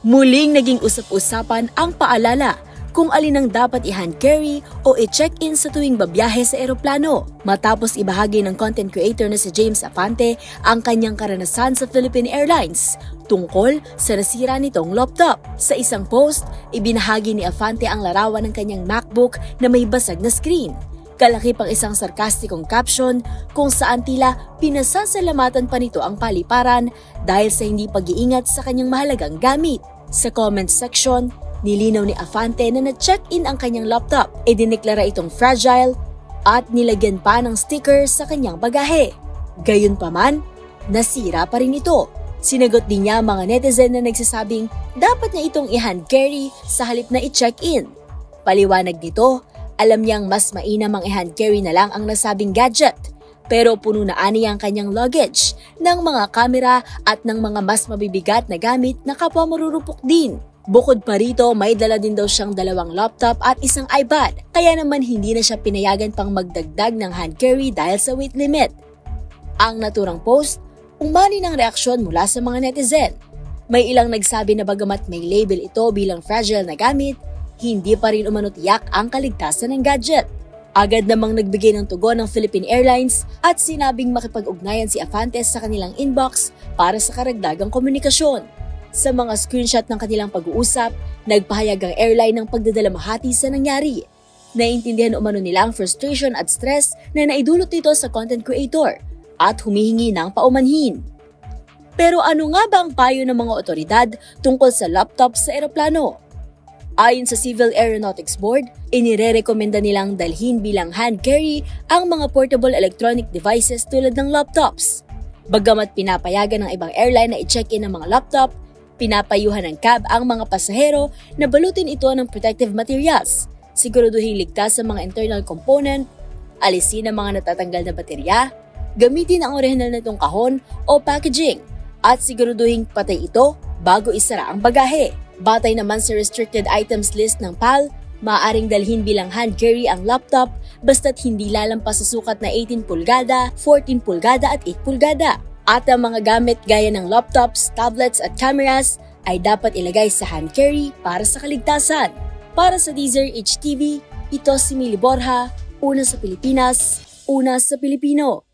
Muling naging usap-usapan ang paalala kung alin ang dapat i-hand carry o i-check-in sa tuwing babiyahe sa eroplano. Matapos ibahagi ng content creator na si James Afante ang kanyang karanasan sa Philippine Airlines tungkol sa nasira nitong laptop. Sa isang post, ibinahagi ni Afante ang larawan ng kanyang MacBook na may basag na screen. Kalaki pang isang sarkastikong caption kung saan tila pinasasalamatan pa nito ang paliparan dahil sa hindi pag-iingat sa kanyang mahalagang gamit. Sa comment section, nilinaw ni Afante na na-check-in ang kanyang laptop, idineklara itong fragile at nilagyan pa ng sticker sa kanyang bagahe. Gayunpaman, nasira pa rin ito. Sinagot din niya mga netizen na nagsasabing dapat niya itong i-hand carry sa halip na i-check-in. Paliwanag nito, alam niyang mas mainam ang i-hand carry na lang ang nasabing gadget. Pero puno na niya ang kanyang luggage ng mga kamera at ng mga mas mabibigat na gamit na kapwa marurupok din. Bukod pa rito, may dala din daw siyang 2 laptop at isang iPad, kaya naman hindi na siya pinayagan pang magdagdag ng hand carry dahil sa weight limit. Ang naturang post, umani ng reaksyon mula sa mga netizen. May ilang nagsabi na bagamat may label ito bilang fragile na gamit, hindi pa rin umano tiyak ang kaligtasan ng gadget. Agad namang nagbigay ng tugon ng Philippine Airlines at sinabing makipag-ugnayan si Afante sa kanilang inbox para sa karagdagang komunikasyon. Sa mga screenshot ng kanilang pag-uusap, nagpahayag ang airline ng pagdadalamhati sa nangyari. Naintindihan umano nila ang frustration at stress na naidulot nito sa content creator at humihingi ng paumanhin. Pero ano nga ba ang payo ng mga otoridad tungkol sa laptop sa eroplano? Ayon sa Civil Aeronautics Board, inire-rekomenda nilang dalhin bilang hand carry ang mga portable electronic devices tulad ng laptops. Bagamat pinapayagan ng ibang airline na i-check-in ang mga laptop, pinapayuhan ng CAB ang mga pasahero na balutin ito ng protective materials, siguraduhin ligtas sa mga internal component, alisin ang mga natatanggal na baterya, gamitin ang orihinal nitong kahon o packaging, at siguraduhin patay ito bago isara ang bagahe. Batay naman sa restricted items list ng PAL, maaaring dalhin bilang hand carry ang laptop basta't hindi lalampas sa sukat na 18 pulgada, 14 pulgada at 8 pulgada. At ang mga gamit gaya ng laptops, tablets at cameras ay dapat ilagay sa hand carry para sa kaligtasan. Para sa Deezer HTV, ito si Mili Borja, una sa Pilipinas, una sa Pilipino.